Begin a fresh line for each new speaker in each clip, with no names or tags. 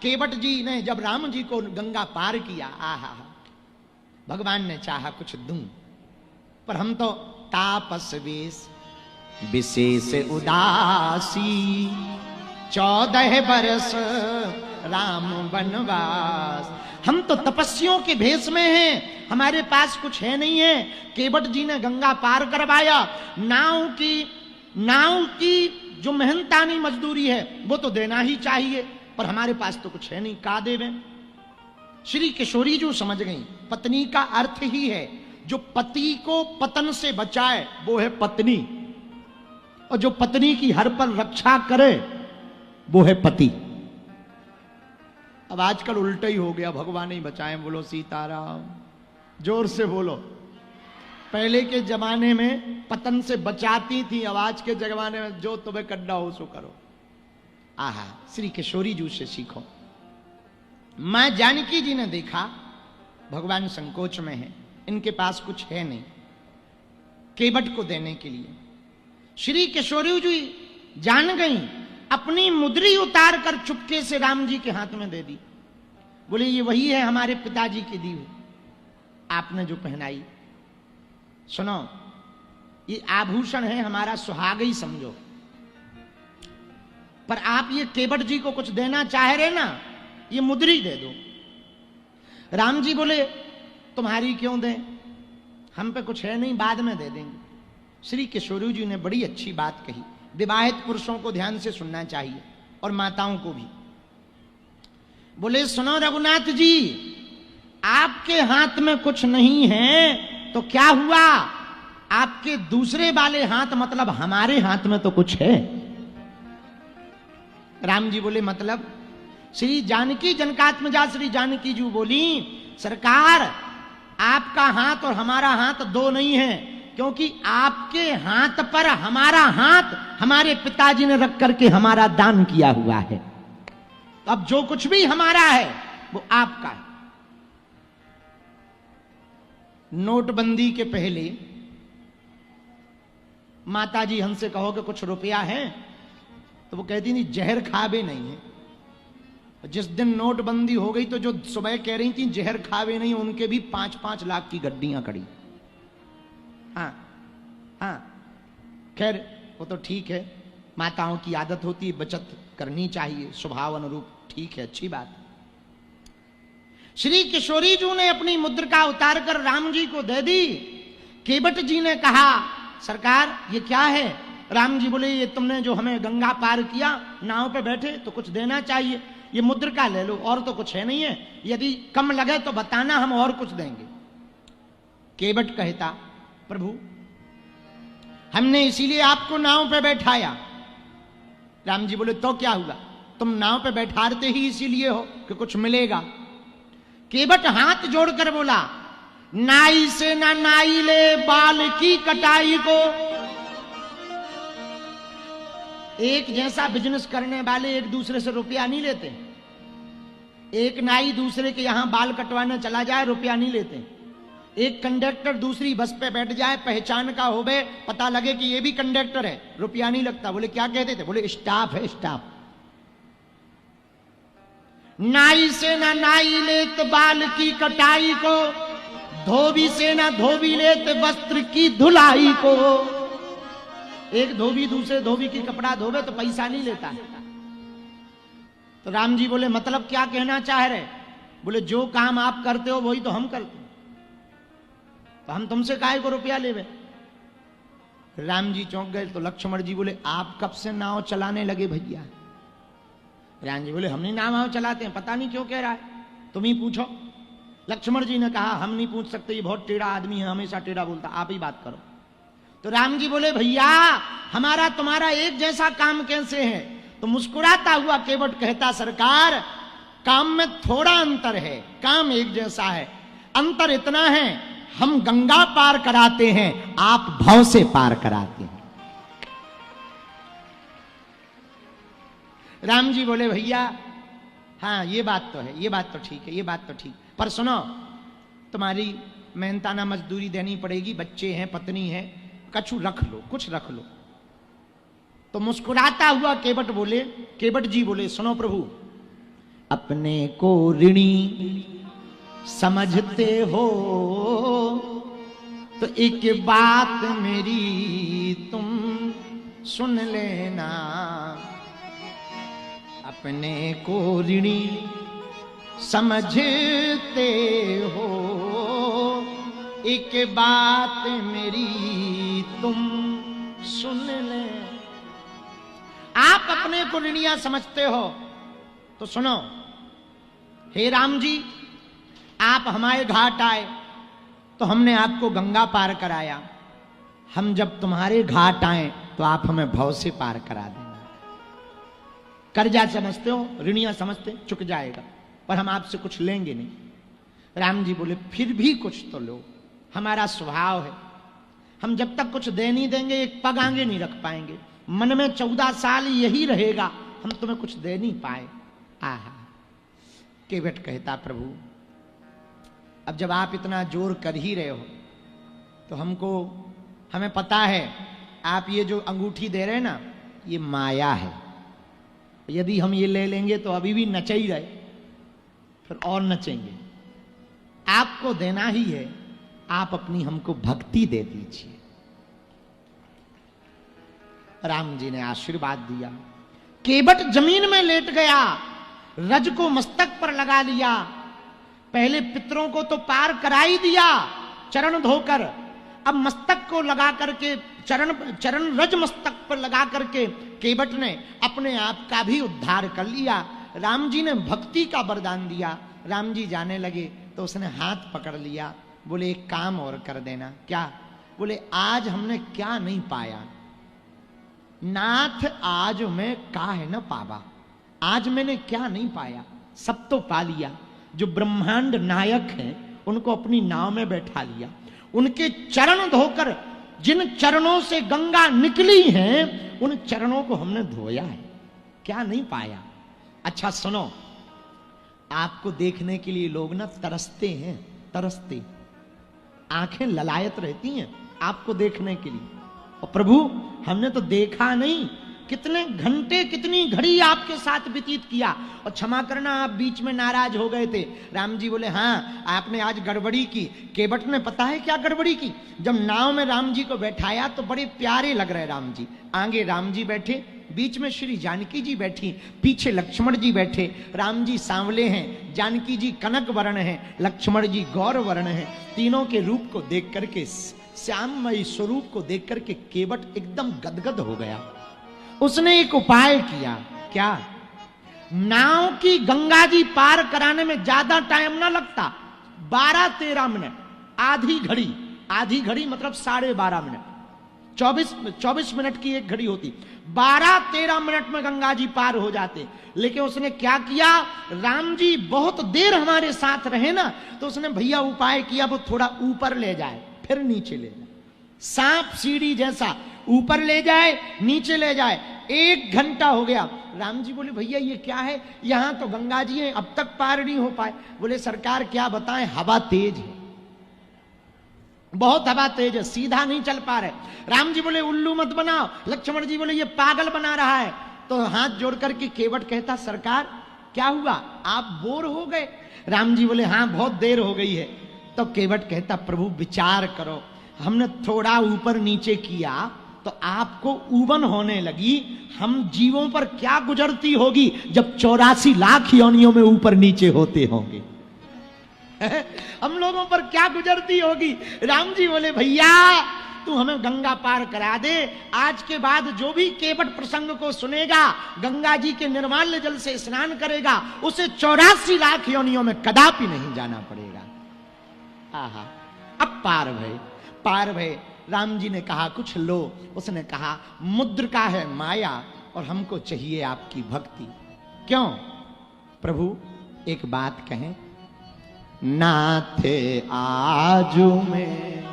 केवट जी ने जब राम जी को गंगा पार किया, आहा, भगवान ने चाहा कुछ दूं, पर हम तो तापस वेश विशेष उदासी, 14 बरस राम वनवास। हम तो तपस्वियों के भेष में हैं, हमारे पास कुछ है नहीं है। केवट जी ने गंगा पार करवाया। नाव की जो मेहनतानी मजदूरी है वो तो देना ही चाहिए, पर हमारे पास तो कुछ है नहीं, का देवें। श्री किशोरी जो समझ गई, पत्नी का अर्थ ही है जो पति को पतन से बचाए वो है पत्नी, और जो पत्नी की हर पल रक्षा करे वो है पति। अब आजकल उल्टा ही हो गया, भगवान ही बचाए। बोलो सीताराम, जोर से बोलो। पहले के जमाने में पतन से बचाती थी, अब आज के जमाने में जो तुम्हें करना हो सो करो। आहा, श्री किशोरी जी से सीखो। मां जानकी जी ने देखा भगवान संकोच में है, इनके पास कुछ है नहीं केवट को देने के लिए। श्री किशोरी जी जान गई, अपनी मुद्री उतार कर चुपके से राम जी के हाथ में दे दी। बोले ये वही है हमारे पिताजी की दी हुई, आपने जो पहनाई। सुनो, ये आभूषण है हमारा, सुहागी समझो, पर आप ये केवट जी को कुछ देना चाह रहे ना, ये मुद्री दे दो। राम जी बोले तुम्हारी क्यों दें, हम पे कुछ है नहीं, बाद में दे देंगे। श्री किशोरी जी ने बड़ी अच्छी बात कही। विवाहित पुरुषों को ध्यान से सुनना चाहिए और माताओं को भी। बोले सुनो रघुनाथ जी, आपके हाथ में कुछ नहीं है तो क्या हुआ, आपके दूसरे वाले हाथ मतलब हमारे हाथ में तो कुछ है। राम जी बोले मतलब। श्री जानकी जनकात्मजा श्री जानकी जी बोली सरकार, आपका हाथ और हमारा हाथ दो नहीं है, क्योंकि आपके हाथ पर हमारा हाथ हमारे पिताजी ने रख करके हमारा दान किया हुआ है। अब जो कुछ भी हमारा है वो आपका है। नोटबंदी के पहले माताजी हमसे कहो कि कुछ रुपया है, तो वो कहती नहीं जहर खावे नहीं है। जिस दिन नोटबंदी हो गई तो जो सुबह कह रही थी जहर खावे नहीं, उनके भी 5-5 लाख की गड्डियां खड़ी। हाँ हाँ, खैर वो तो ठीक है, माताओं की आदत होती है, बचत करनी चाहिए स्वभाव अनुरूप, ठीक है, अच्छी बात। श्री किशोरी जी ने अपनी मुद्रिका उतार कर राम जी को दे दी। केवट जी ने कहा सरकार ये क्या है। राम जी बोले ये तुमने जो हमें गंगा पार किया, नाव पे बैठे तो कुछ देना चाहिए, ये मुद्रिका ले लो, और तो कुछ है नहीं है, यदि कम लगे तो बताना, हम और कुछ देंगे। केवट कहता प्रभु हमने इसीलिए आपको नाव पे बैठाया। राम जी बोले तो क्या हुआ, तुम नाव पे बैठाते ही इसीलिए हो कि कुछ मिलेगा। केवट हाथ जोड़कर बोला नाई से ना नाई ले बाल की कटाई को। एक जैसा बिजनेस करने वाले एक दूसरे से रुपया नहीं लेते। एक नाई दूसरे के यहां बाल कटवाने चला जाए रुपया नहीं लेते। एक कंडक्टर दूसरी बस पे बैठ जाए, पहचान का होवे, पता लगे कि ये भी कंडक्टर है, रुपया नहीं लगता। बोले क्या कहते थे, बोले स्टाफ है स्टाफ। नाई से ना नाई लेत बाल की कटाई को, धोबी से ना धोबी लेत वस्त्र की धुलाई को। एक धोबी दूसरे धोबी की कपड़ा धोवे तो पैसा नहीं लेता। तो राम जी बोले मतलब क्या कहना चाह रहे। बोले जो काम आप करते हो वही तो हम करते हैं, तो हम तुमसे काहे को रुपया लेवे। राम जी चौंक गए। तो लक्ष्मण जी बोले आप कब से नाव चलाने लगे भैया। राम जी बोले हम नहीं नाव चलाते हैं, पता नहीं क्यों कह रहा है, तुम ही पूछो। लक्ष्मण जी ने कहा हम नहीं पूछ सकते, ये बहुत टेढ़ा आदमी है, हमेशा टेढ़ा बोलता, आप ही बात करो। तो राम जी बोले भैया हमारा तुम्हारा एक जैसा काम कैसे है। तो मुस्कुराता हुआ केवट कहता सरकार काम में थोड़ा अंतर है, काम एक जैसा है, अंतर इतना है हम गंगा पार कराते हैं, आप भव से पार कराते हैं। राम जी बोले भैया हाँ ये बात तो है, ये बात तो ठीक है, ये बात तो ठीक, पर सुनो तुम्हारी मेहनताना मजदूरी देनी पड़ेगी, बच्चे हैं पत्नी है, कछु रख लो, कुछ रख लो। तो मुस्कुराता हुआ केवट जी बोले सुनो प्रभु अपने को ऋणी समझते हो तो एक बात मेरी तुम सुन लेना। अपने को ऋणी समझते हो एक बात मेरी तुम सुन ले। आप अपने को ऋणिया समझते हो तो सुनो। हे राम जी, आप हमारे घाट आए तो हमने आपको गंगा पार कराया। हम जब तुम्हारे घाट आए तो आप हमें भव से पार करा देना। कर्जा समझते हो, ऋणिया समझते, चुक जाएगा, पर हम आपसे कुछ लेंगे नहीं। राम जी बोले फिर भी कुछ तो लो, हमारा स्वभाव है, हम जब तक कुछ दे नहीं देंगे एक पग आगे नहीं रख पाएंगे। मन में 14 साल यही रहेगा, हम तुम्हें कुछ दे नहीं पाए। आहा। केवट कहता प्रभु अब जब आप इतना जोर कर ही रहे हो तो हमें पता है आप ये जो अंगूठी दे रहे हैं ना ये माया है। यदि हम ये ले लेंगे तो अभी भी नच ही रहे, फिर और नचेंगे। आपको देना ही है, आप अपनी हमको भक्ति दे दीजिए। राम जी ने आशीर्वाद दिया। केवट जमीन में लेट गया, रज को मस्तक पर लगा लिया। पहले पितरों को तो पार करा ही दिया चरण धोकर, अब मस्तक को लगा करके चरण रज मस्तक पर लगा करके केवट ने अपने आप का भी उद्धार कर लिया। राम जी ने भक्ति का वरदान दिया। राम जी जाने लगे तो उसने हाथ पकड़ लिया, बोले एक काम और कर देना। क्या? बोले आज हमने क्या नहीं पाया नाथ, आज मैं काहे न पावा। आज मैंने क्या नहीं पाया, सब तो पा लिया। जो ब्रह्मांड नायक हैं उनको अपनी नाव में बैठा लिया, उनके चरण धोकर जिन चरणों से गंगा निकली हैं उन चरणों को हमने धोया है। क्या नहीं पाया? अच्छा सुनो, आपको देखने के लिए लोग ना तरसते हैं, तरसते, आंखें ललायत रहती हैं आपको देखने के लिए। और प्रभु हमने तो देखा नहीं, कितने घंटे कितनी घड़ी आपके साथ व्यतीत किया। और क्षमा करना आप बीच में नाराज हो गए थे। राम जी बोले हाँ आपने आज गड़बड़ी की। केवट ने पता है क्या गड़बड़ी की? जब नाव में राम जी को बैठाया तो बड़े प्यारे लग रहे राम जी। आगे राम जी बैठे, बीच में श्री जानकी जी बैठी, पीछे लक्ष्मण जी बैठे। राम जी सांवले हैं, जानकी जी कनक वर्ण हैं, लक्ष्मण जी गौर वर्ण हैं। तीनों के रूप को देख करके, श्याममयी स्वरूप को देख करके केवट एकदम गदगद हो गया। उसने एक उपाय किया। क्या? नाव की गंगा जी पार कराने में ज्यादा टाइम ना लगता, 12-13 मिनट, आधी घड़ी मतलब 12.5 मिनट, 24 मिनट की एक घड़ी होती, 12-13 मिनट में गंगा जी पार हो जाते। लेकिन उसने क्या किया, राम जी बहुत देर हमारे साथ रहे ना, तो उसने भैया उपाय किया वो थोड़ा ऊपर ले जाए फिर नीचे ले जाए, सांप सीढ़ी जैसा ऊपर ले जाए नीचे ले जाए। 1 घंटा हो गया। राम जी बोले भैया ये क्या है, यहां तो गंगा जी हैं, अब तक पार नहीं हो पाए। बोले सरकार क्या बताएं, हवा तेज है, बहुत हवा तेज है, सीधा नहीं चल पा रहे। राम जी बोले उल्लू मत बनाओ। लक्ष्मण जी बोले ये पागल बना रहा है। तो हाथ जोड़ करके केवट कहता सरकार क्या हुआ, आप बोर हो गए? राम जी बोले हाँ बहुत देर हो गई है। तो केवट कहता प्रभु विचार करो, हमने थोड़ा ऊपर नीचे किया तो आपको उबन होने लगी, हम जीवों पर क्या गुजरती होगी जब 84 लाख योनियों में ऊपर नीचे होते होंगे। हम लोगों पर क्या गुजरती होगी। राम जी बोले भैया तू हमें गंगा पार करा दे, आज के बाद जो भी केवट प्रसंग को सुनेगा, गंगा जी के निर्मल जल से स्नान करेगा, उसे 84 लाख योनियों में कदापि नहीं जाना पड़ेगा। आहा, अब पार भय। राम जी ने कहा कुछ लो। उसने कहा मुद्र का है माया और हमको चाहिए आपकी भक्ति। क्यों? प्रभु एक बात कहें, नाथे आजू में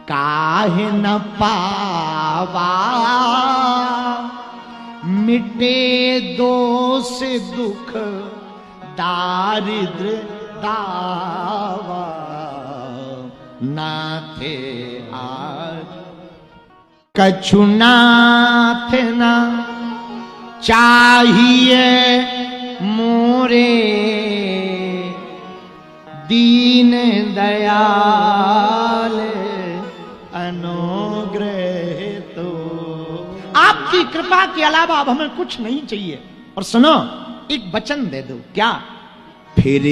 काहे न पावा, मिटे दोष दुख दारिद्र दावा। नाथे आज कछु नाथ ना चाहिए मोह मोरे दीन दयाल अनुग्रह तो। आपकी कृपा के अलावा अब हमें कुछ नहीं चाहिए। और सुनो, एक वचन दे दो। क्या? फिर